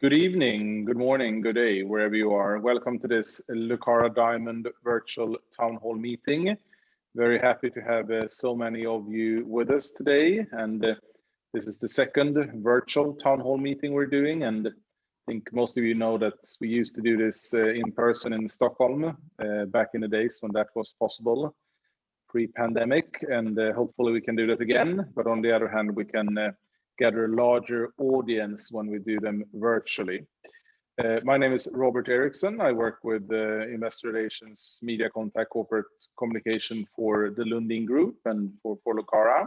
Good evening, good morning, good day, wherever you are. Welcome to this Lucara Diamond virtual town hall meeting. Very happy to have so many of you with us today. And this is the second virtual town hall meeting we're doing. And I think most of you know that we used to do this in person in Stockholm back in the days when that was possible, pre-pandemic. And hopefully we can do that again. But on the other hand, we can gather a larger audience when we do them virtually. My name is Robert Eriksson. I work with Investor Relations, Media Contact, Corporate Communication for the Lundin Group and for Lucara.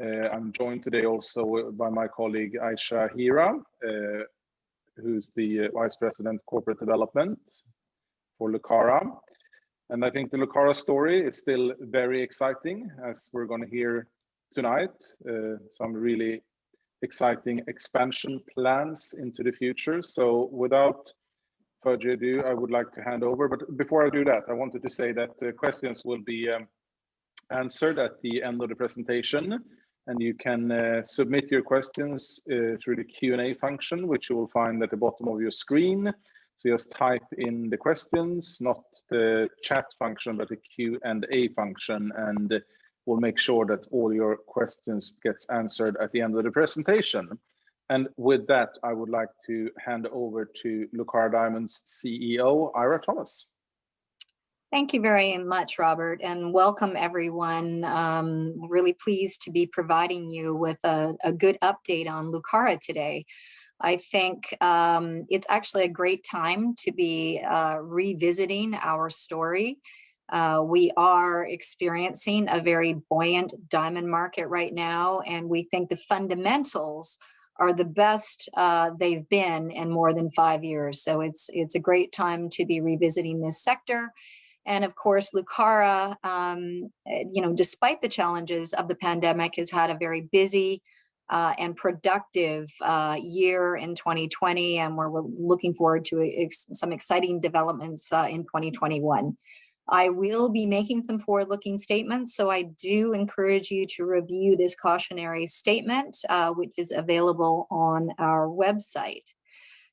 I'm joined today also by my colleague Aisha Hira, who's the Vice President Corporate Development for Lucara. And I think the Lucara story is still very exciting, as we're going to hear tonight. Some really exciting expansion plans into the future. So without further ado, I would like to hand over. But before I do that, I wanted to say that questions will be answered at the end of the presentation. And you can submit your questions through the Q&A function, which you will find at the bottom of your screen. So just type in the questions, not the chat function, but the Q&A function. And we'll make sure that all your questions gets answered at the end of the presentation. And with that, I would like to hand over to Lucara Diamond's CEO, Ira Thomas. Thank you very much, Robert, and welcome everyone. Really pleased to be providing you with a good update on Lucara today. I think it's actually a great time to be revisiting our story. We are experiencing a very buoyant diamond market right now, and we think the fundamentals are the best they've been in more than 5 years. So it's a great time to be revisiting this sector. And of course, Lucara, despite the challenges of the pandemic, has had a very busy and productive year in 2020, and we're looking forward to some exciting developments in 2021. I will be making some forward-looking statements, so I do encourage you to review this cautionary statement, which is available on our website.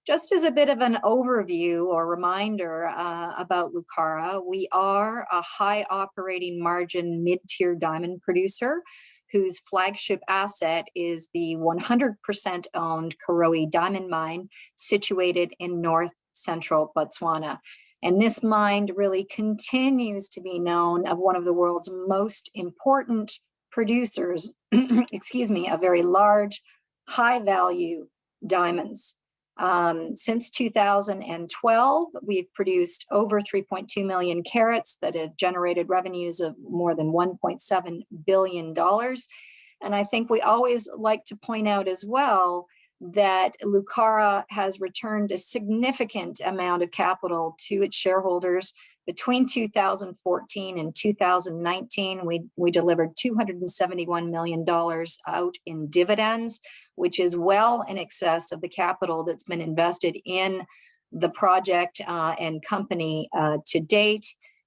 Just as a bit of an overview or reminder about Lucara, we are a high operating margin mid-tier diamond producer whose flagship asset is the 100% owned Karowe Diamond Mine situated in north central Botswana. And this mine really continues to be known as one of the world's most important producers, excuse me, of very large, high value diamonds. Since 2012, we've produced over 3.2 million carats that have generated revenues of more than $1.7 billion. And I think we always like to point out as well that Lucara has returned a significant amount of capital to its shareholders. Between 2014 and 2019, we delivered $271 million out in dividends, which is well in excess of the capital that's been invested in the project and company to date.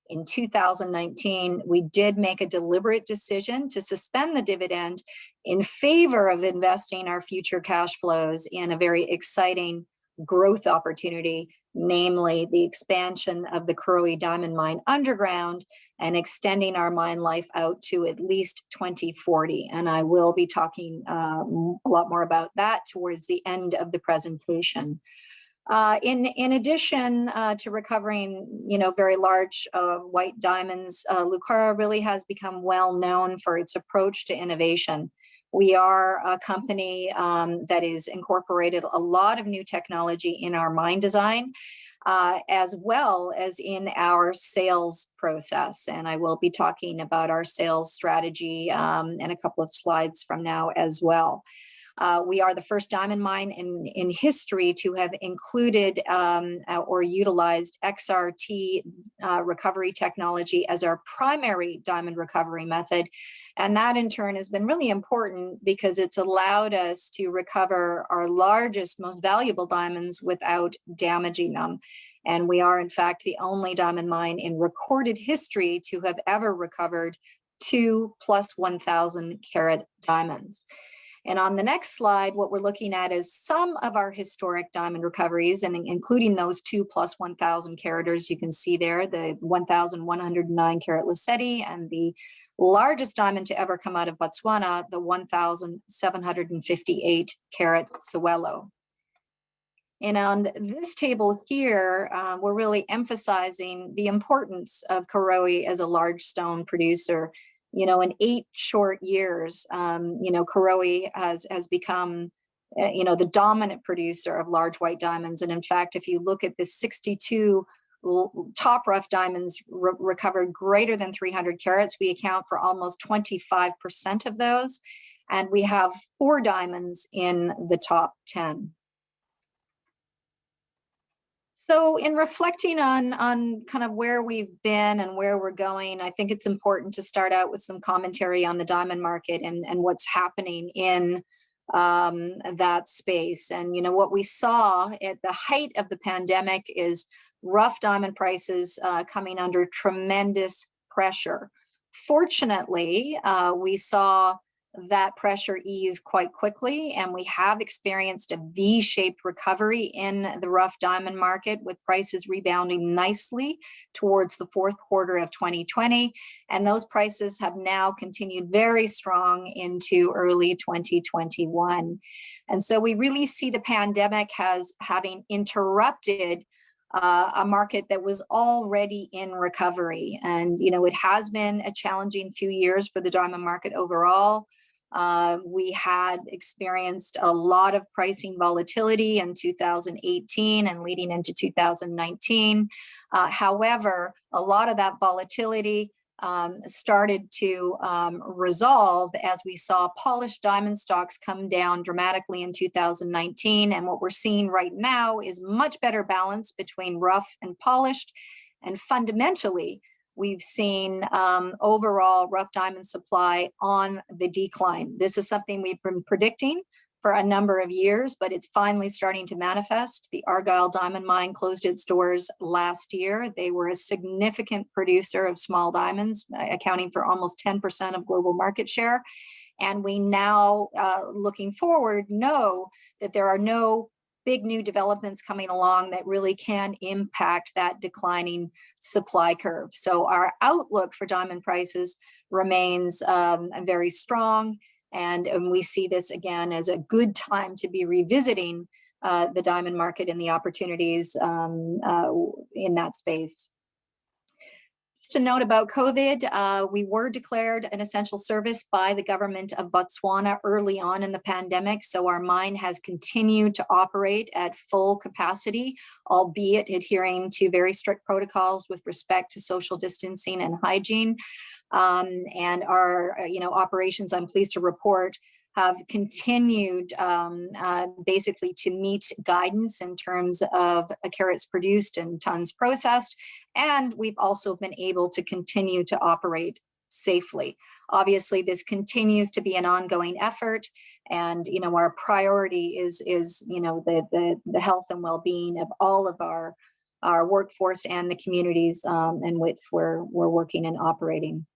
In 2019, we did make a deliberate decision to suspend the dividend in favor of investing our future cash flows in a very exciting growth opportunity, namely the expansion of the Karowe Diamond Mine underground and extending our mine life out to at least 2040. And I will be talking a lot more about that towards the end of the presentation. In addition to recovering, very large white diamonds, Lucara really has become well known for its approach to innovation. We are a company that is incorporated a lot of new technology in our mine design, as well as in our sales process. And I will be talking about our sales strategy in a couple of slides from now as well. We are the first diamond mine in history to have included or utilized XRT recovery technology as our primary diamond recovery method. And that in turn has been really important because it's allowed us to recover our largest, most valuable diamonds without damaging them. And we are in fact the only diamond mine in recorded history to have ever recovered 2 + 1,000 carat diamonds. And on the next slide, what we're looking at is some of our historic diamond recoveries, and including those 2 plus 1,000 caraters you can see there, the 1,109 carat Lesedi and the largest diamond to ever come out of Botswana, the 1,758 carat Sewelô. And on this table here, we're really emphasizing the importance of Karowe as a large stone producer. You know, in 8 short years, you know, Karowe has become, you know, the dominant producer of large white diamonds. And in fact, if you look at the 62 top rough diamonds recovered greater than 300 carats, we account for almost 25% of those. And we have 4 diamonds in the top 10. So in reflecting on kind of where we've been and where we're going, I think it's important to start out with some commentary on the diamond market and what's happening in that space. And, you know, what we saw at the height of the pandemic is rough diamond prices coming under tremendous pressure. Fortunately, we saw that pressure ease quite quickly, and we have experienced a V-shaped recovery in the rough diamond market, with prices rebounding nicely towards the fourth quarter of 2020, and those prices have now continued very strong into early 2021. And so we really see the pandemic as having interrupted a market that was already in recovery. And, you know, it has been a challenging few years for the diamond market overall. We had experienced a lot of pricing volatility in 2018 and leading into 2019. However, a lot of that volatility started to resolve as we saw polished diamond stocks come down dramatically in 2019. And what we're seeing right now is much better balance between rough and polished. And fundamentally, we've seen overall rough diamond supply on the decline. This is something we've been predicting for a number of years, but it's finally starting to manifest. The Argyle Diamond Mine closed its doors last year. They were a significant producer of small diamonds, accounting for almost 10% of global market share. And we now, looking forward, know that there are no big new developments coming along that really can impact that declining supply curve. So our outlook for diamond prices remains very strong. And we see this again as a good time to be revisiting the diamond market and the opportunities in that space. Just a note about COVID, we were declared an essential service by the government of Botswana early on in the pandemic. So our mine has continued to operate at full capacity, albeit adhering to very strict protocols with respect to social distancing and hygiene. And our operations, I'm pleased to report, have continued basically to meet guidance in terms of carats produced and tons processed. And we've also been able to continue to operate safely. Obviously, this continues to be an ongoing effort, and our priority is the health and well-being of all of our workforce and the communities in which we're working and operating.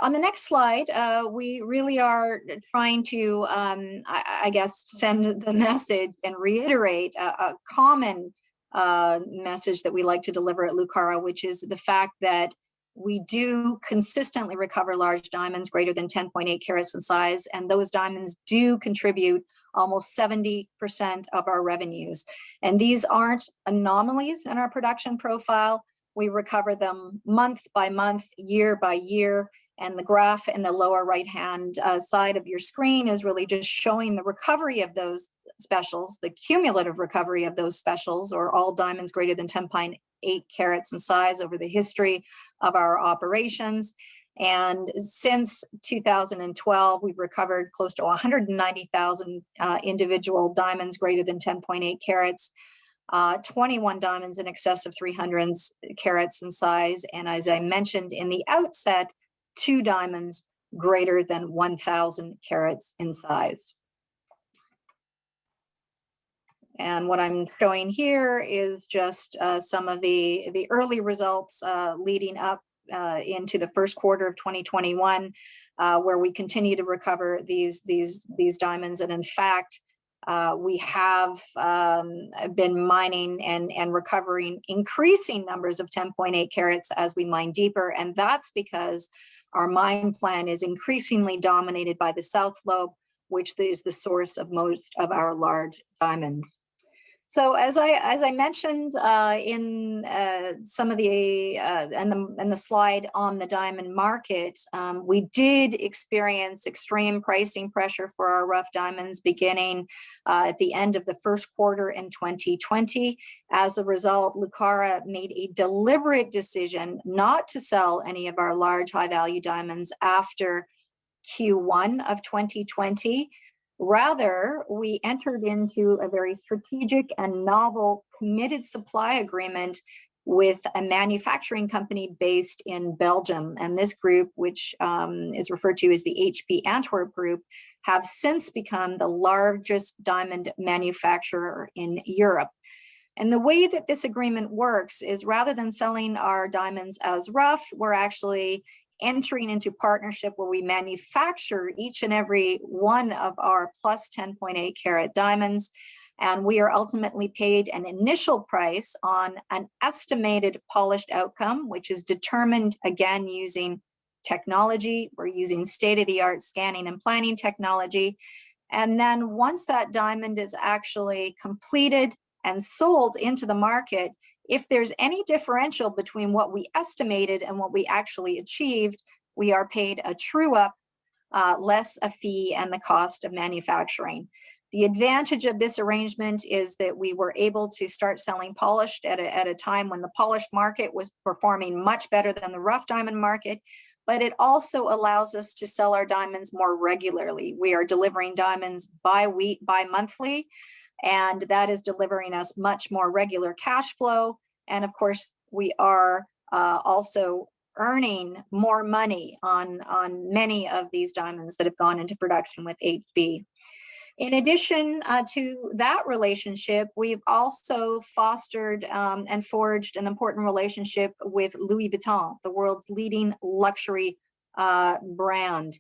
On the next slide, we really are trying to, I guess, send the message and reiterate a common message that we like to deliver at Lucara, which is the fact that we do consistently recover large diamonds greater than 10.8 carats in size, and those diamonds do contribute almost 70% of our revenues. And these aren't anomalies in our production profile. We recover them month by month, year by year. And the graph in the lower right-hand side of your screen is really just showing the recovery of those specials, the cumulative recovery of those specials, or all diamonds greater than 10.8 carats in size over the history of our operations. And since 2012, we've recovered close to 190,000 individual diamonds greater than 10.8 carats, 21 diamonds in excess of 300 carats in size. And as I mentioned in the outset, 2 diamonds greater than 1,000 carats in size. And what I'm showing here is just some of the early results leading up into the first quarter of 2021, where we continue to recover these diamonds. And in fact, we have been mining and recovering increasing numbers of 10.8 carats as we mine deeper. And that's because our mine plan is increasingly dominated by the South Lobe, which is the source of most of our large diamonds. So as I mentioned in some of the and the slide on the diamond market, we did experience extreme pricing pressure for our rough diamonds beginning at the end of the first quarter in 2020. As a result, Lucara made a deliberate decision not to sell any of our large high-value diamonds after Q1 of 2020. Rather, we entered into a very strategic and novel committed supply agreement with a manufacturing company based in Belgium. And this group, which is referred to as the HP Antwerp Group, have since become the largest diamond manufacturer in Europe. And the way that this agreement works is, rather than selling our diamonds as rough, we're actually entering into partnership where we manufacture each and every one of our plus 10.8 carat diamonds. And we are ultimately paid an initial price on an estimated polished outcome, which is determined again using technology. We're using state-of-the-art scanning and planning technology. And then once that diamond is actually completed and sold into the market, if there's any differential between what we estimated and what we actually achieved, we are paid a true up, less a fee and the cost of manufacturing. The advantage of this arrangement is that we were able to start selling polished at a time when the polished market was performing much better than the rough diamond market, but it also allows us to sell our diamonds more regularly. We are delivering diamonds bi-monthly, and that is delivering us much more regular cash flow. And of course, we are also earning more money on many of these diamonds that have gone into production with HB. In addition to that relationship, we've also fostered and forged an important relationship with Louis Vuitton, the world's leading luxury brand.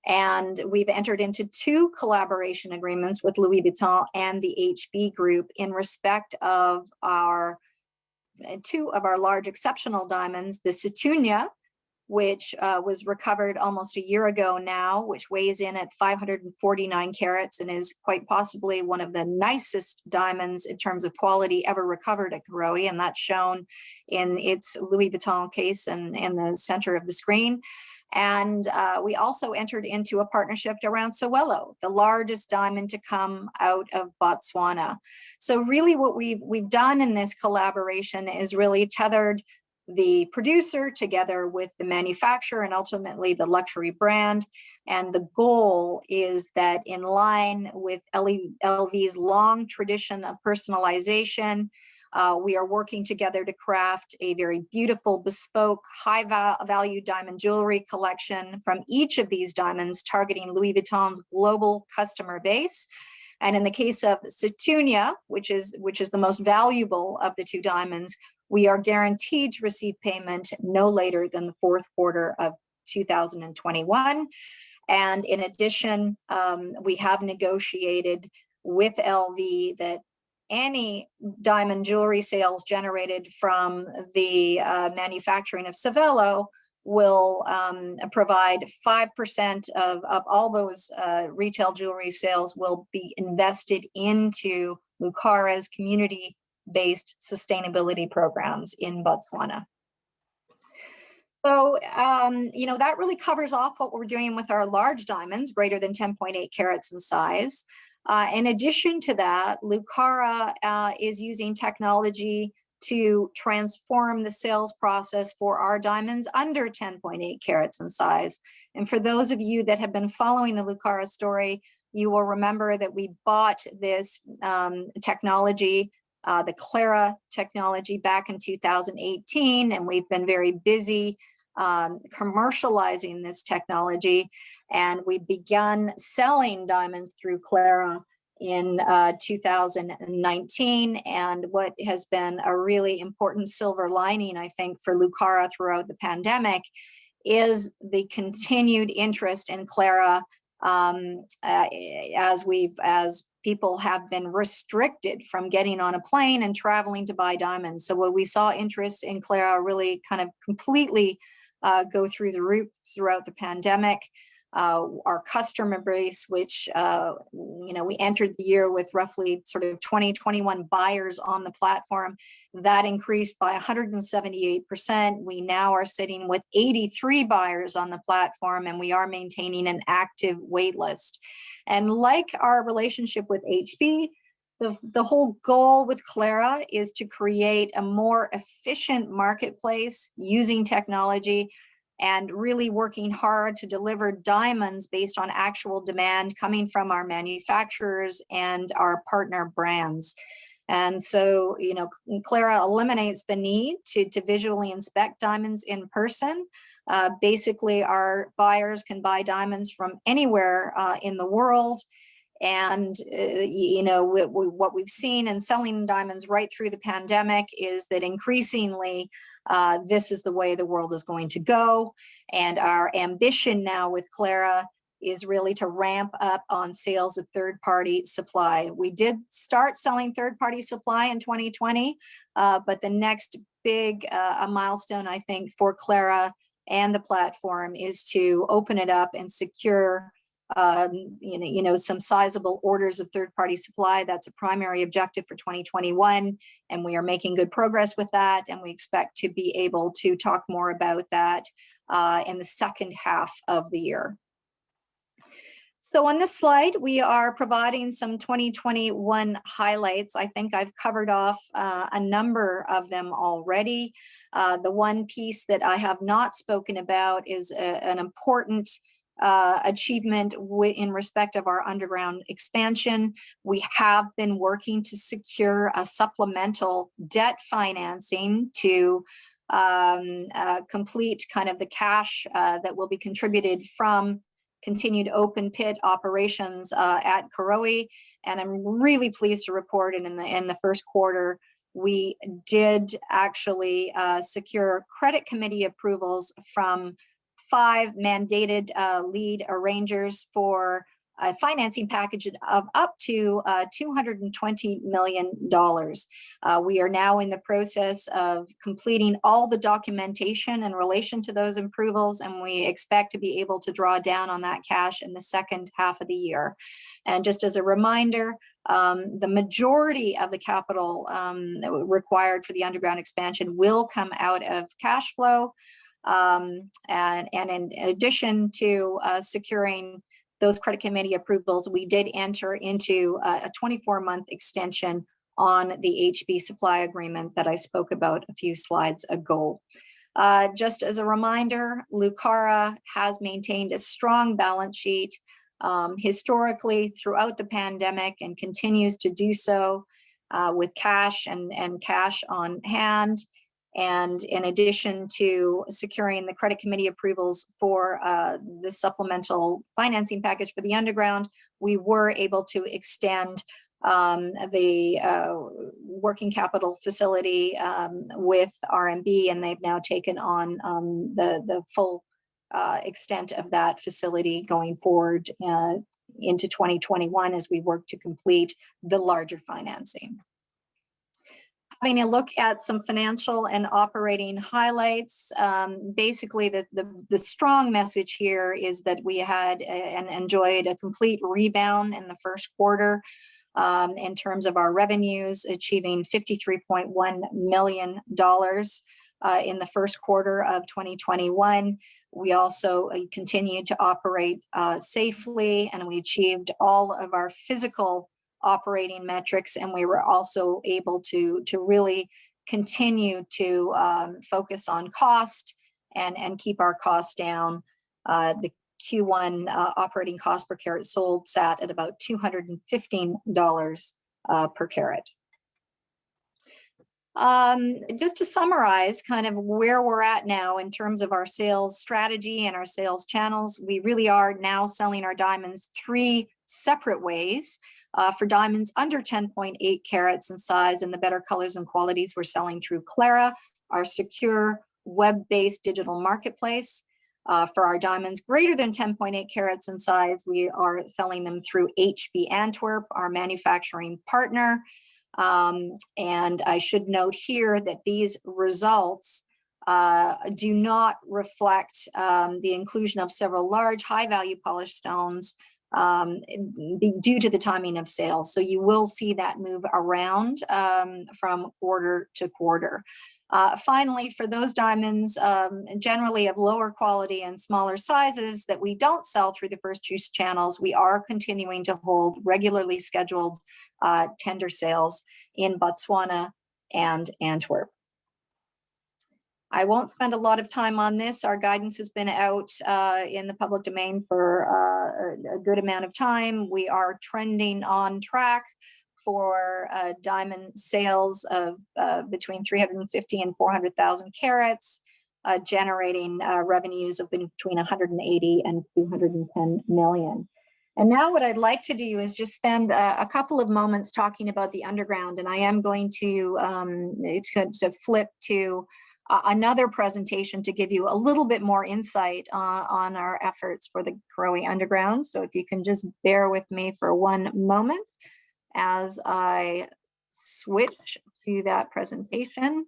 And we've entered into 2 collaboration agreements with Louis Vuitton and the HB Group in respect of 2 of our large exceptional diamonds, the Sethunya, which was recovered almost a year ago now, which weighs in at 549 carats and is quite possibly one of the nicest diamonds in terms of quality ever recovered at Karowe, and that's shown in its Louis Vuitton case and in the center of the screen. And we also entered into a partnership around Sewelô, the largest diamond to come out of Botswana. So really what we've done in this collaboration is really tethered the producer together with the manufacturer and ultimately the luxury brand. And the goal is that, in line with LV's long tradition of personalization, we are working together to craft a very beautiful, bespoke, high-value diamond jewelry collection from each of these diamonds, targeting Louis Vuitton's global customer base. And in the case of Sethunya, which is the most valuable of the 2 diamonds, we are guaranteed to receive payment no later than the 4th quarter of 2021. And in addition, we have negotiated with LV that any diamond jewelry sales generated from the manufacturing of Sewelô will provide 5% of all those retail jewelry sales will be invested into Lucara's community-based sustainability programs in Botswana. So, that really covers off what we're doing with our large diamonds, greater than 10.8 carats in size. In addition to that, Lucara is using technology to transform the sales process for our diamonds under 10.8 carats in size. And for those of you that have been following the Lucara story, you will remember that we bought this technology, the Clara technology, back in 2018, and we've been very busy commercializing this technology, and we began selling diamonds through Clara in 2019. And what has been a really important silver lining, I think, for Lucara throughout the pandemic is the continued interest in Clara, as people have been restricted from getting on a plane and traveling to buy diamonds. So when we saw interest in Clara really kind of completely go through the roof throughout the pandemic. Our customer base, which, we entered the year with roughly sort of 21 buyers on the platform, that increased by 178%. We now are sitting with 83 buyers on the platform, and we are maintaining an active wait list. And like our relationship with HB, the whole goal with Clara is to create a more efficient marketplace using technology and really working hard to deliver diamonds based on actual demand coming from our manufacturers and our partner brands. And so, Clara eliminates the need to visually inspect diamonds in person. Basically, our buyers can buy diamonds from anywhere in the world. And, what we've seen in selling diamonds right through the pandemic is that increasingly, this is the way the world is going to go. And our ambition now with Clara is really to ramp up on sales of third-party supply. We did start selling third-party supply in 2020, but the next big milestone, I think, for Clara and the platform is to open it up and secure some sizable orders of third-party supply. That's a primary objective for 2021, and we are making good progress with that, and we expect to be able to talk more about that in the second half of the year. So on this slide, we are providing some 2021 highlights. I think I've covered off a number of them already. The one piece that I have not spoken about is an important achievement in respect of our underground expansion. We have been working to secure a supplemental debt financing to complete kind of the cash that will be contributed from continued open pit operations at Karowe. And I'm really pleased to report, and in the first quarter, we did actually secure credit committee approvals from 5 mandated lead arrangers for a financing package of up to $220 million. We are now in the process of completing all the documentation in relation to those approvals, and we expect to be able to draw down on that cash in the second half of the year. And just as a reminder, the majority of the capital required for the underground expansion will come out of cash flow. And in addition to securing those credit committee approvals, we did enter into a 24-month extension on the HB supply agreement that I spoke about a few slides ago. Just as a reminder, Lucara has maintained a strong balance sheet historically throughout the pandemic and continues to do so with cash and cash on hand. And in addition to securing the credit committee approvals for the supplemental financing package for the underground, we were able to extend the working capital facility with RMB, and they've now taken on the full extent of that facility going forward into 2021 as we work to complete the larger financing. Having a look at some financial and operating highlights, basically the strong message here is that we had and enjoyed a complete rebound in the first quarter in terms of our revenues, achieving $53.1 million in the first quarter of 2021. We also continued to operate safely, and we achieved all of our physical operating metrics, and we were also able to really continue to focus on cost and keep our costs down. The Q1 operating cost per carat sold sat at about $215 per carat. Just to summarize kind of where we're at now in terms of our sales strategy and our sales channels, we really are now selling our diamonds 3 separate ways. For diamonds under 10.8 carats in size and the better colors and qualities, we're selling through Clara, our secure web-based digital marketplace. For our diamonds greater than 10.8 carats in size, we are selling them through HB Antwerp, our manufacturing partner. And I should note here that these results do not reflect the inclusion of several large high-value polished stones due to the timing of sales. So you will see that move around from quarter to quarter. Finally, for those diamonds generally of lower quality and smaller sizes that we don't sell through the first choice channels, we are continuing to hold regularly scheduled tender sales in Botswana and Antwerp. I won't spend a lot of time on this. Our guidance has been out in the public domain for a good amount of time. We are trending on track for diamond sales of between 350 and 400,000 carats, generating revenues of between 180 and 210 million. And now what I'd like to do is just spend a couple of moments talking about the underground, and I am going to flip to another presentation to give you a little bit more insight on our efforts for the Karowe Underground. So if you can just bear with me for one moment as I switch to that presentation.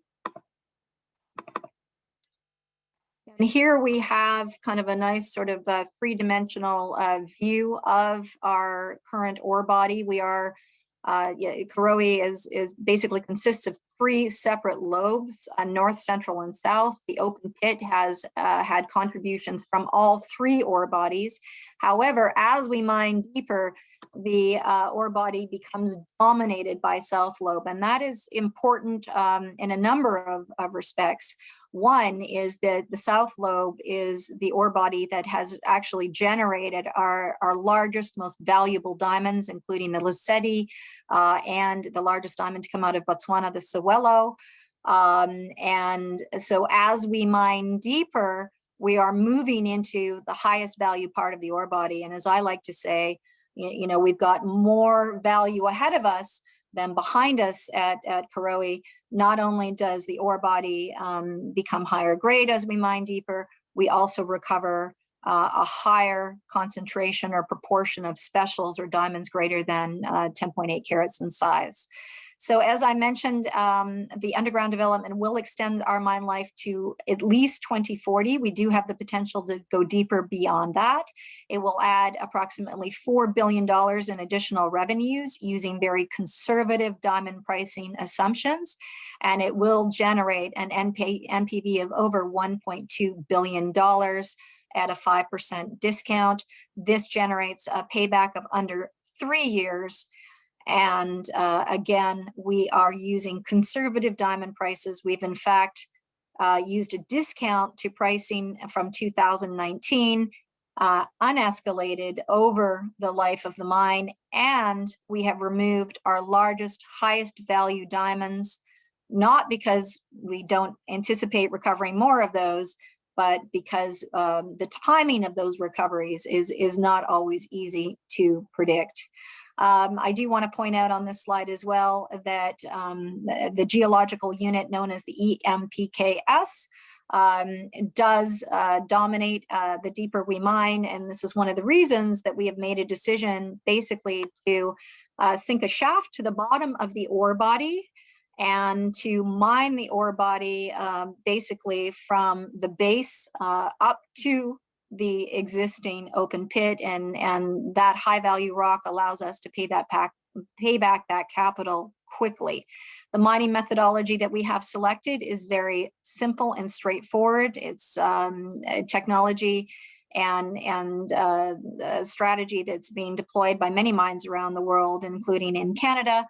And here we have kind of a nice sort of three-dimensional view of our current ore body. We are Karowe is basically consists of three separate lobes, north, central, and south. The open pit has had contributions from all three ore bodies. However, as we mine deeper, the ore body becomes dominated by south lobe, and that is important in a number of respects. One is that the south lobe is the ore body that has actually generated our largest, most valuable diamonds, including the Lesedi and the largest diamond to come out of Botswana, the Sewelô. And so as we mine deeper, we are moving into the highest value part of the ore body. And as I like to say, you know, we've got more value ahead of us than behind us at Karowe. Not only does the ore body become higher grade as we mine deeper, we also recover a higher concentration or proportion of specials or diamonds greater than 10.8 carats in size. So as I mentioned, the underground development will extend our mine life to at least 2040. We do have the potential to go deeper beyond that. It will add approximately $4 billion in additional revenues using very conservative diamond pricing assumptions. And it will generate an NPV of over $1.2 billion at a 5% discount. This generates a payback of under 3 years. And again, we are using conservative diamond prices. We've in fact used a discount to pricing from 2019, unescalated over the life of the mine. And we have removed our largest, highest value diamonds, not because we don't anticipate recovering more of those, but because the timing of those recoveries is not always easy to predict. I do want to point out on this slide as well that the geological unit known as the EMPKS does dominate the deeper we mine. And this is one of the reasons that we have made a decision basically to sink a shaft to the bottom of the ore body and to mine the ore body basically from the base up to the existing open pit, and that high value rock allows us to pay back that capital quickly. The mining methodology that we have selected is very simple and straightforward. It's technology and a strategy that's being deployed by many mines around the world, including in Canada.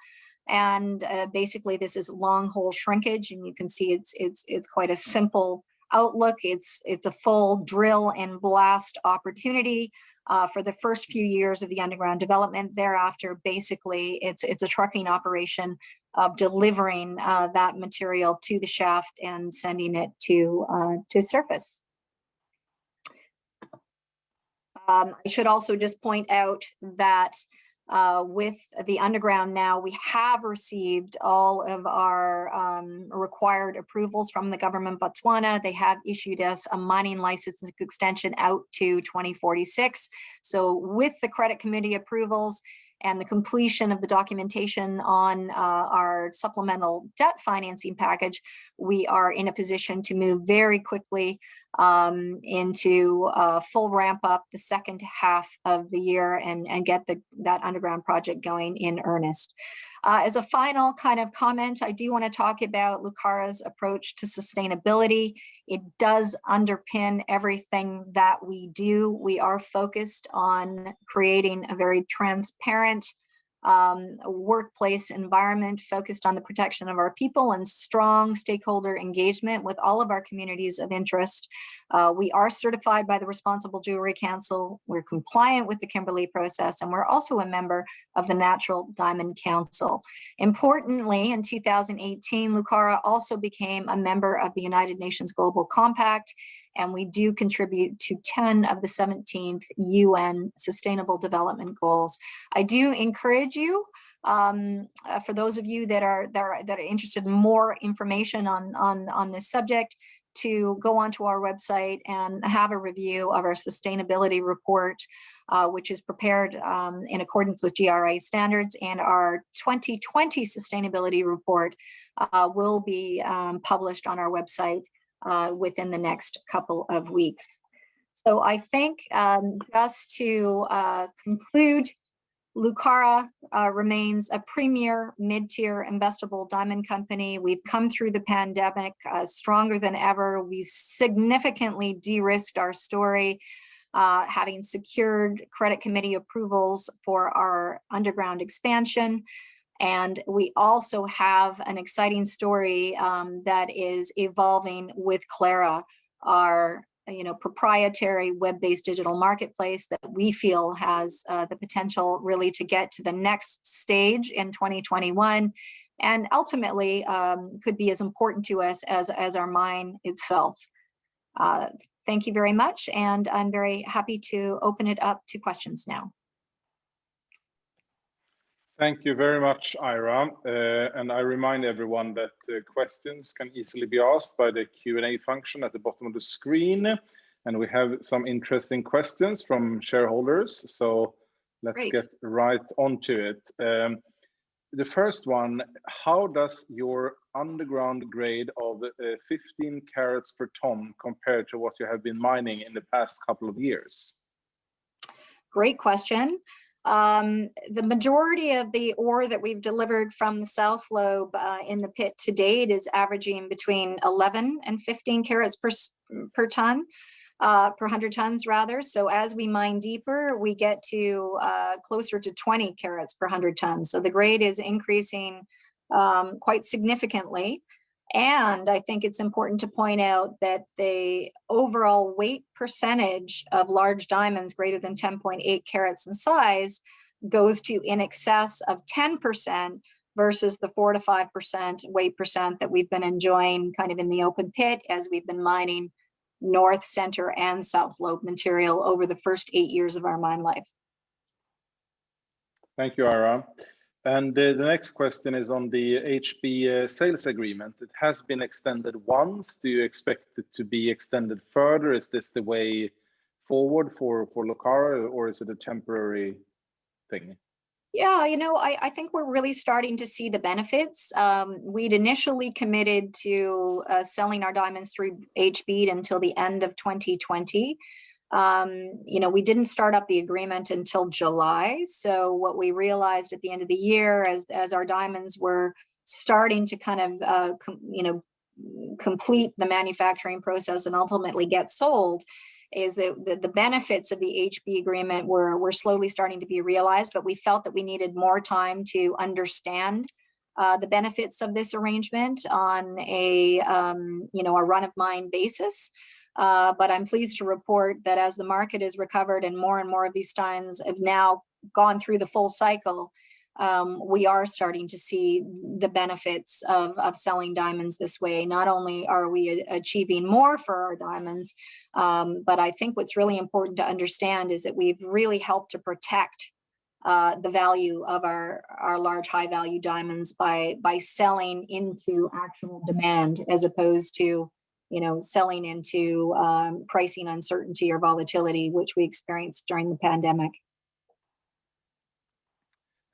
And basically, this is long hole shrinkage, and you can see it's quite a simple outlook. It's a full drill and blast opportunity for the first few years of the underground development. Thereafter, basically, it's a trucking operation of delivering that material to the shaft and sending it to surface. I should also just point out that with the underground now, we have received all of our required approvals from the government of Botswana. They have issued us a mining license extension out to 2046. So with the credit committee approvals and the completion of the documentation on our supplemental debt financing package, we are in a position to move very quickly into full ramp up the second half of the year and get that underground project going in earnest. As a final kind of comment, I do want to talk about Lucara's approach to sustainability. It does underpin everything that we do. We are focused on creating a very transparent workplace environment focused on the protection of our people and strong stakeholder engagement with all of our communities of interest. We are certified by the Responsible Jewelry Council. We're compliant with the Kimberley process, and we're also a member of the Natural Diamond Council. Importantly, in 2018, Lucara also became a member of the United Nations Global Compact, and we do contribute to 10 of the 17th UN Sustainable Development Goals. I do encourage you, for those of you that are interested in more information on this subject, to go onto our website and have a review of our sustainability report, which is prepared in accordance with GRI standards, and our 2020 sustainability report will be published on our website within the next couple of weeks. So I think just to conclude, Lucara remains a premier mid-tier investable diamond company. We've come through the pandemic stronger than ever. We've significantly de-risked our story, having secured credit committee approvals for our underground expansion. And we also have an exciting story that is evolving with Clara, our proprietary web-based digital marketplace that we feel has the potential really to get to the next stage in 2021, and ultimately could be as important to us as our mine itself. Thank you very much, and I'm very happy to open it up to questions now. Thank you very much, Ira. And I remind everyone that questions can easily be asked by the Q&A function at the bottom of the screen. And we have some interesting questions from shareholders. So let's get right onto it. The first one, how does your underground grade of 15 carats per ton compare to what you have been mining in the past couple of years? Great question. The majority of the ore that we've delivered from the South Lobe in the pit to date is averaging between 11 and 15 carats per ton, per 100 tons rather. So as we mine deeper, we get to closer to 20 carats per 100 tons. So the grade is increasing quite significantly. And I think it's important to point out that the overall weight percentage of large diamonds greater than 10.8 carats in size goes to in excess of 10% versus the 4 to 5% weight percent that we've been enjoying kind of in the open pit as we've been mining North, Center, and South Lobe material over the first 8 years of our mine life. Thank you, Ira. And the next question is on the HB sales agreement. It has been extended once. Do you expect it to be extended further? Is this the way forward for Lucara, or is it a temporary thing? Yeah, I think we're really starting to see the benefits. We'd initially committed to selling our diamonds through HB until the end of 2020. We didn't start up the agreement until July. So what we realized at the end of the year, as our diamonds were starting to kind of, complete the manufacturing process and ultimately get sold, is that the benefits of the HB agreement were slowly starting to be realized, but we felt that we needed more time to understand the benefits of this arrangement on a run-of-mine basis. But I'm pleased to report that as the market has recovered and more of these diamonds have now gone through the full cycle, we are starting to see the benefits of selling diamonds this way. Not only are we achieving more for our diamonds, but I think what's really important to understand is that we've really helped to protect the value of our large high value diamonds by selling into actual demand, as opposed to, you know, selling into pricing uncertainty or volatility, which we experienced during the pandemic.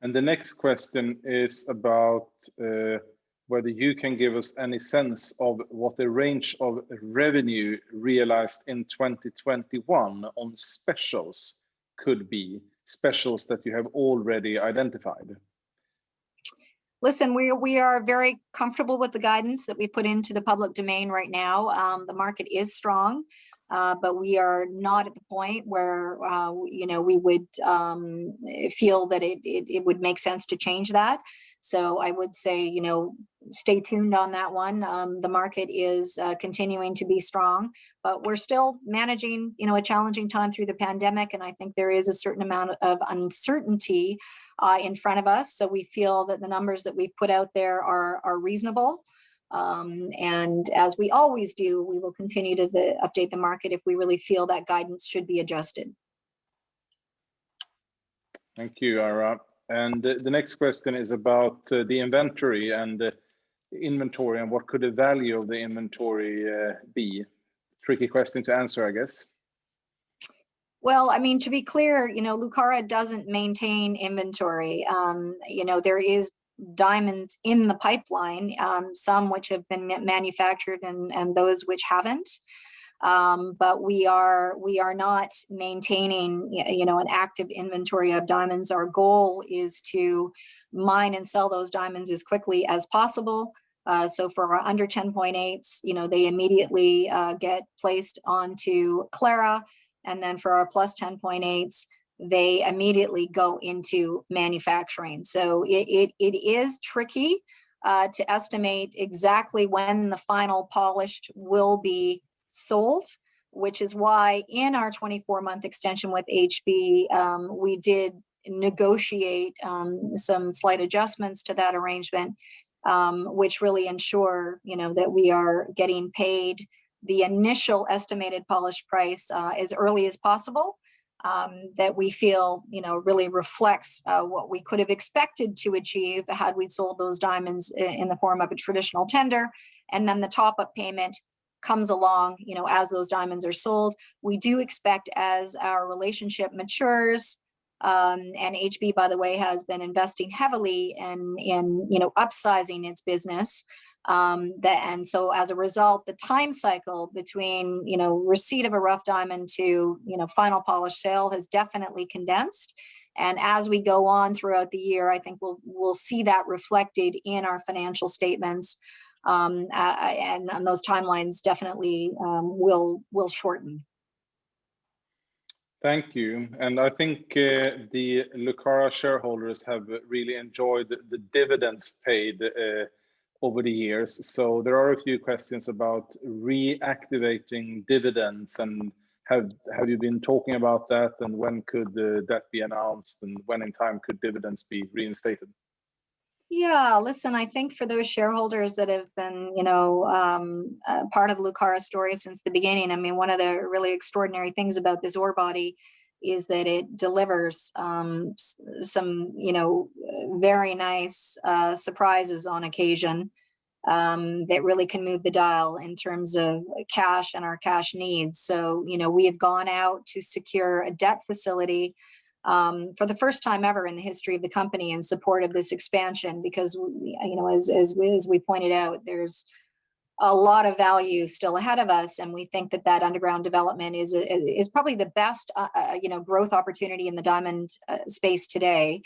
And the next question is about whether you can give us any sense of what the range of revenue realized in 2021 on specials could be, specials that you have already identified. Listen, we are very comfortable with the guidance that we put into the public domain right now. The market is strong, but we are not at the point where you know, we would feel that it would make sense to change that. So I would say, you know, stay tuned on that one. The market is continuing to be strong, but we're still managing, you know, a challenging time through the pandemic, and I think there is a certain amount of uncertainty in front of us. So we feel that the numbers that we've put out there are reasonable. And as we always do, we will continue to update the market if we really feel that guidance should be adjusted. Thank you, Clara. And the next question is about the inventory and the inventory, and what could the value of the inventory be? Tricky question to answer, I guess. Well, I mean, to be clear, you know, Lucara doesn't maintain inventory. You know, there is diamonds in the pipeline, some which have been manufactured and those which haven't. But we are not maintaining, you know, an active inventory of diamonds. Our goal is to mine and sell those diamonds as quickly as possible. So for our under 10.8s, you know, they immediately get placed onto Clara. And then for our plus 10.8s, they immediately go into manufacturing. So it is tricky to estimate exactly when the final polished will be sold, which is why in our 24-month extension with HB, we did negotiate some slight adjustments to that arrangement, which really ensure, you know, that we are getting paid the initial estimated polish price as early as possible, that we feel, you know, really reflects what we could have expected to achieve had we sold those diamonds in the form of a traditional tender. And then the top-up payment comes along, you know, as those diamonds are sold. We do expect, as our relationship matures, and HB, by the way, has been investing heavily in you know, upsizing its business. And so as a result, the time cycle between, you know, receipt of a rough diamond to, you know, final polish sale has definitely condensed. And as we go on throughout the year, I think we'll see that reflected in our financial statements. And those timelines definitely will shorten. Thank you. And I think the Lucara shareholders have really enjoyed the dividends paid over the years. So there are a few questions about reactivating dividends, and have you been talking about that, and when could that be announced, and when in time could dividends be reinstated? Yeah, listen, I think for those shareholders that have been, you know, part of Lucara's story since the beginning, I mean, one of the really extraordinary things about this ore body is that it delivers some, you know, very nice surprises on occasion that really can move the dial in terms of cash and our cash needs. So, you know, we have gone out to secure a debt facility for the first time ever in the history of the company in support of this expansion, because, you know, as we pointed out, there's a lot of value still ahead of us, and we think that underground development is probably the best you know, growth opportunity in the diamond space today.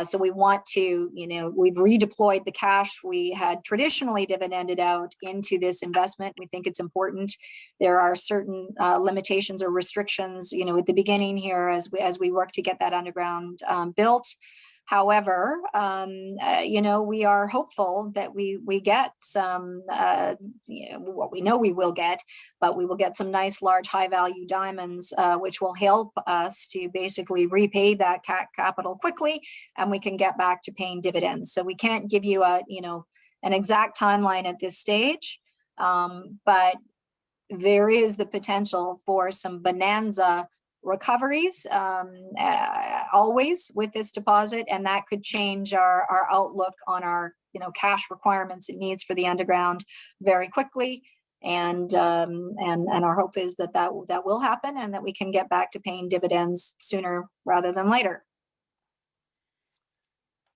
So we want to, you know, we've redeployed the cash we had traditionally dividended out into this investment. We think it's important. There are certain limitations or restrictions, you know, at the beginning here as we work to get that underground built. However, you know, we are hopeful that we get some, you know, what we know we will get, but we will get some nice, large, high-value diamonds, which will help us to basically repay that capital quickly, and we can get back to paying dividends. So we can't give you a, you know, an exact timeline at this stage, but there is the potential for some bonanza recoveries always with this deposit, and that could change our outlook on our cash requirements and needs for the underground very quickly. And our hope is that will happen, and that we can get back to paying dividends sooner rather than later.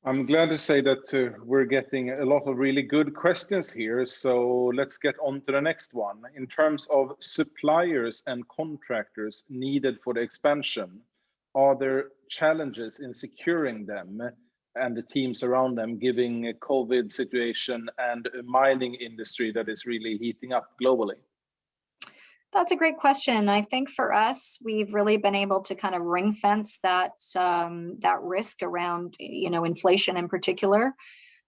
I'm glad to say that we're getting a lot of really good questions here. So let's get on to the next one. In terms of suppliers and contractors needed for the expansion, are there challenges in securing them and the teams around them, given a COVID situation and a mining industry that is really heating up globally? That's a great question. I think for us, we've really been able to kind of ring fence that risk around inflation in particular,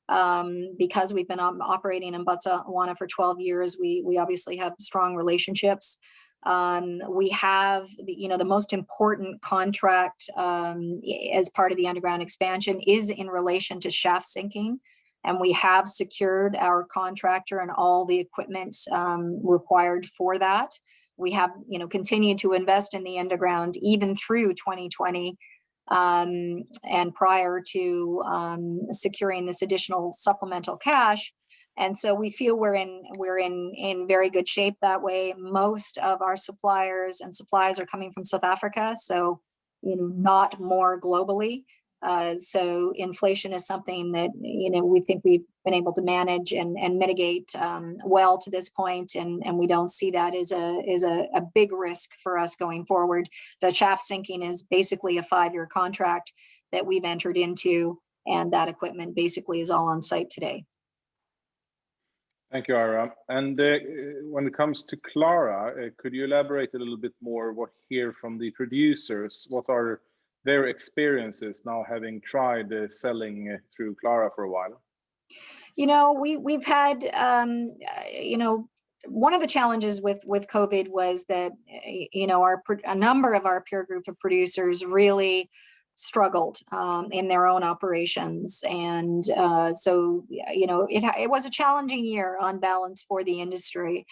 because we've been operating in Botswana for 12 years. We obviously have strong relationships. We have the most important contract as part of the underground expansion is in relation to shaft sinking. And we have secured our contractor and all the equipment required for that. We have, continued to invest in the underground even through 2020 and prior to securing this additional supplemental cash. And so we feel we're in very good shape that way. Most of our suppliers and supplies are coming from South Africa, so not more globally. So inflation is something that we think we've been able to manage and mitigate well to this point, and we don't see that as a big risk for us going forward. The shaft sinking is basically a 5-year contract that we've entered into, and that equipment basically is all on site today. Thank you, Ira. And when it comes to Clara, could you elaborate a little bit more what hear from the producers? What are their experiences now, having tried selling through Clara for a while? We've had one of the challenges with COVID was that a number of our peer group of producers really struggled in their own operations, and so it was a challenging year on balance for the industry.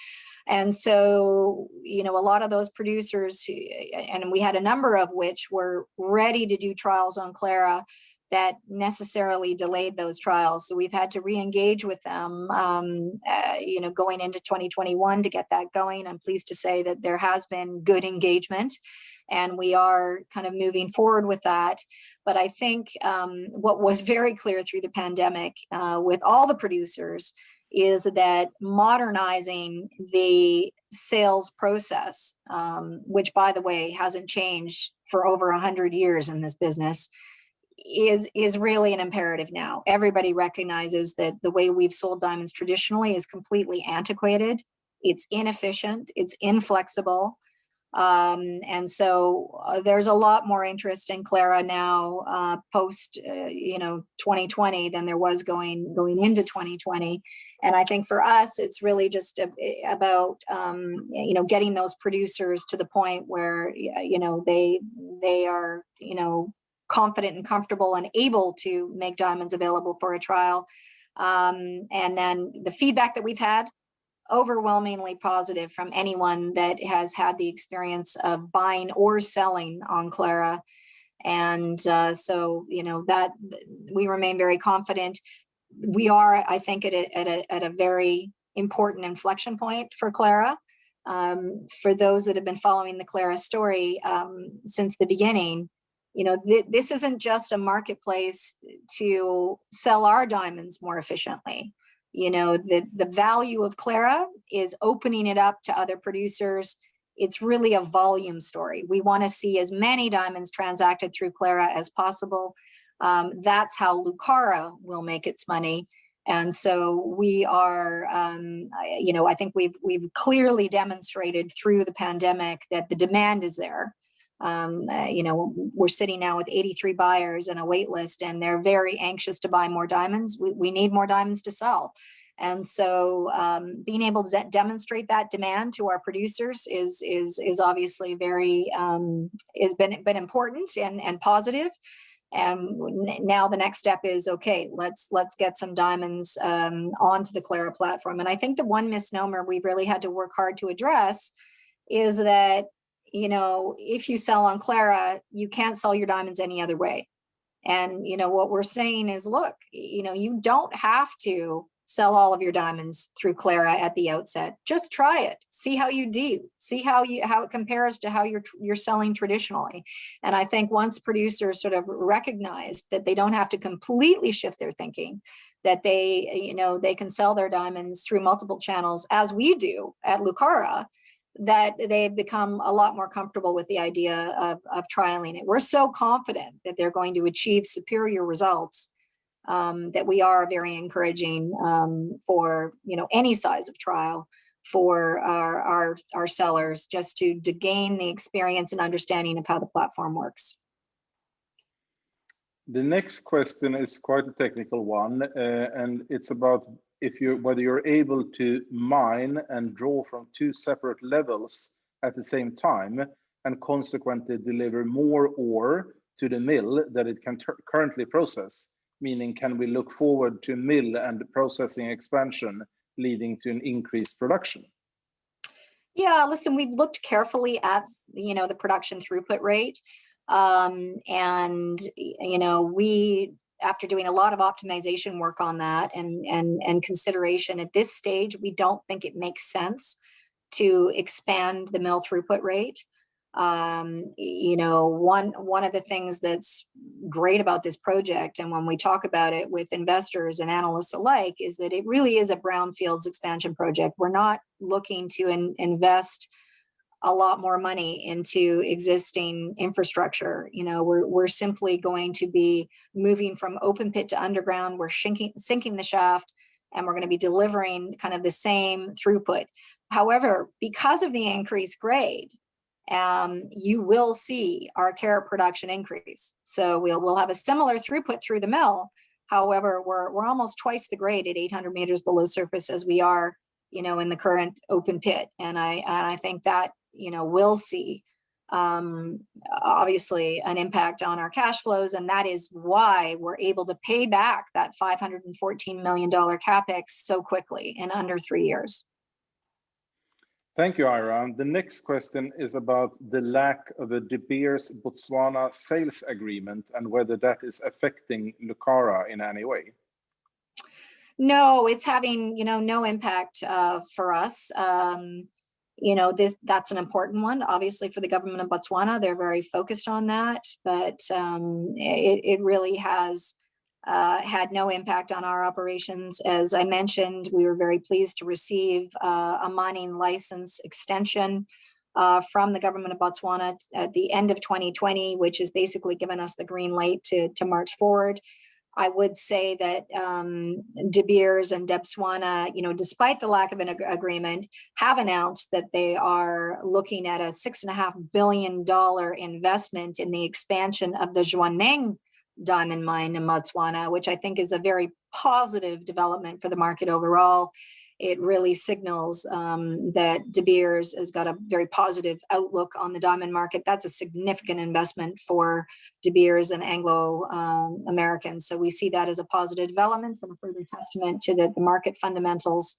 And so, a lot of those producers, and we had a number of which were ready to do trials on Clara, that necessarily delayed those trials. So we've had to re-engage with them, going into 2021 to get that going. I'm pleased to say that there has been good engagement, and we are kind of moving forward with that. But I think what was very clear through the pandemic with all the producers is that modernizing the sales process, which, by the way, hasn't changed for over 100 years in this business, is really an imperative now. Everybody recognizes that the way we've sold diamonds traditionally is completely antiquated. It's inefficient. It's inflexible. And so there's a lot more interest in Clara now post 2020 than there was going into 2020. And I think for us, it's really just about getting those producers to the point where they are confident and comfortable and able to make diamonds available for a trial. And then the feedback that we've had, overwhelmingly positive from anyone that has had the experience of buying or selling on Clara. And so that we remain very confident. We are, I think, at a very important inflection point for Clara. For those that have been following the Clara story since the beginning, this isn't just a marketplace to sell our diamonds more efficiently. The value of Clara is opening it up to other producers. It's really a volume story. We want to see as many diamonds transacted through Clara as possible. That's how Lucara will make its money. And so we are, I think we've clearly demonstrated through the pandemic that the demand is there. We're sitting now with 83 buyers and a wait list, and they're very anxious to buy more diamonds. We need more diamonds to sell. And so being able to demonstrate that demand to our producers is obviously very, has been important and positive. And now the next step is, okay, let's get some diamonds onto the Clara platform. And I think the one misnomer we've really had to work hard to address is that if you sell on Clara, you can't sell your diamonds any other way. And, what we're saying is, look, you don't have to sell all of your diamonds through Clara at the outset. Just try it. See how you do. See how it compares to how you're selling traditionally. And I think once producers sort of recognize that they don't have to completely shift their thinking, that they can sell their diamonds through multiple channels, as we do at Lucara, that they've become a lot more comfortable with the idea of trialing it. We're so confident that they're going to achieve superior results that we are very encouraging for any size of trial for our sellers, just to gain the experience and understanding of how the platform works. The next question is quite a technical one, and it's about whether you're able to mine and draw from two separate levels at the same time, and consequently deliver more ore to the mill that it can currently process. Meaning, can we look forward to mill and processing expansion leading to an increased production? Yeah, listen, we've looked carefully at the production throughput rate, and we, after doing a lot of optimization work on that and consideration, at this stage, we don't think it makes sense to expand the mill throughput rate. One of the things that's great about this project, and when we talk about it with investors and analysts alike, is that it really is a brownfields expansion project. We're not looking to invest a lot more money into existing infrastructure. We're simply going to be moving from open pit to underground. We're sinking the shaft, and we're going to be delivering kind of the same throughput. However, because of the increased grade, you will see our carat production increase. So we'll have a similar throughput through the mill. However, we're almost twice the grade at 800 meters below surface as we are, in the current open pit. And I think that we'll see obviously an impact on our cash flows, and that is why we're able to pay back that $514 million capex so quickly, in under 3 years. Thank you, Ira. The next question is about the lack of a De Beers Botswana sales agreement and whether that is affecting Lucara in any way. No, it's having no impact for us. That's an important one, obviously, for the government of Botswana. They're very focused on that, but it really has had no impact on our operations. As I mentioned, we were very pleased to receive a mining license extension from the government of Botswana at the end of 2020, which has basically given us the green light to march forward. I would say that De Beers and Botswana, despite the lack of an agreement, have announced that they are looking at a $6.5 billion investment in the expansion of the Jwaneng diamond mine in Botswana, which I think is a very positive development for the market overall. It really signals that De Beers has got a very positive outlook on the diamond market. That's a significant investment for De Beers and Anglo Americans. So we see that as a positive development and a further testament to the market fundamentals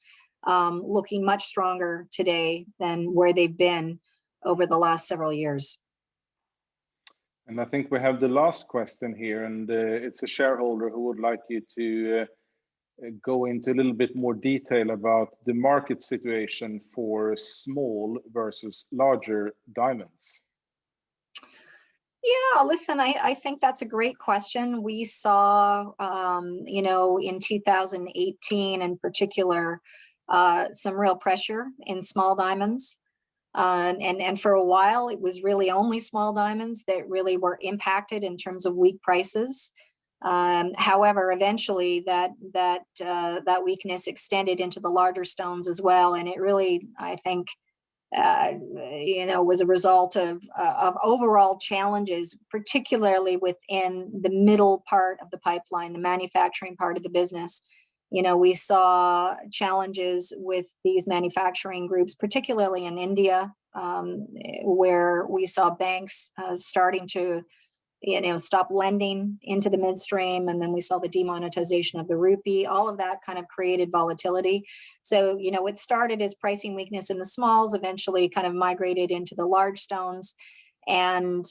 looking much stronger today than where they've been over the last several years. And I think we have the last question here, and it's a shareholder who would like you to go into a little bit more detail about the market situation for small versus larger diamonds. Yeah, listen, I think that's a great question. We saw, in 2018 in particular, some real pressure in small diamonds. And for a while, it was really only small diamonds that really were impacted in terms of weak prices. However, eventually that weakness extended into the larger stones as well. And it really, I think, was a result of overall challenges, particularly within the middle part of the pipeline, the manufacturing part of the business. We saw challenges with these manufacturing groups, particularly in India, where we saw banks starting to stopped lending into the midstream, and then we saw the demonetization of the rupee. All of that kind of created volatility. So, it started as pricing weakness in the smalls, eventually kind of migrated into the large stones. And,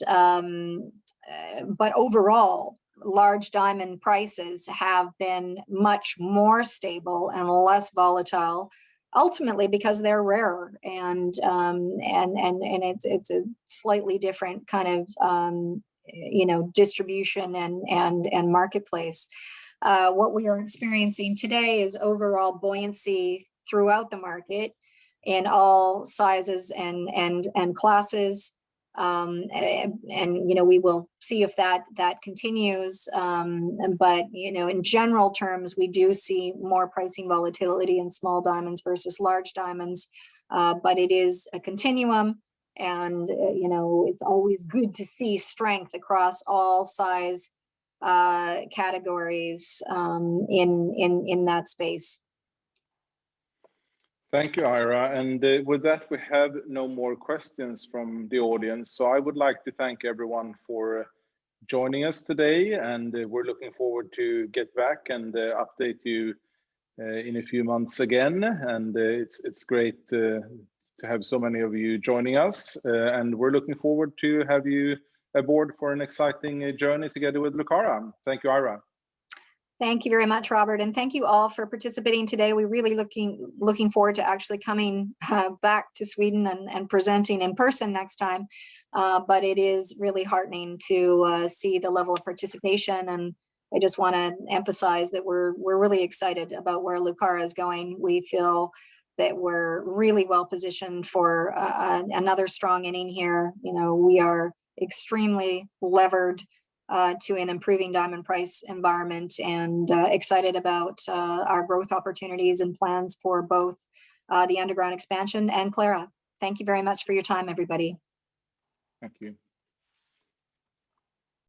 but overall, large diamond prices have been much more stable and less volatile, ultimately because they're rarer, and it's a slightly different kind of distribution and marketplace. What we are experiencing today is overall buoyancy throughout the market in all sizes and classes. We will see if that continues. But in general terms, we do see more pricing volatility in small diamonds versus large diamonds. But it is a continuum, and it's always good to see strength across all size categories in that space. Thank you, Ira. And with that, we have no more questions from the audience. So I would like to thank everyone for joining us today. And we're looking forward to get back and update you in a few months again. And it's great to have so many of you joining us. And we're looking forward to have you aboard for an exciting journey together with Lucara. Thank you, Ira. Thank you very much, Robert, and thank you all for participating today. We're really looking forward to actually coming back to Sweden and presenting in person next time. But it is really heartening to see the level of participation, and I just want to emphasize that we're really excited about where Lucara is going. We feel that we're really well positioned for another strong inning here. We are extremely levered to an improving diamond price environment, and excited about our growth opportunities and plans for both the underground expansion and Clara. Thank you very much for your time, everybody. Thank you.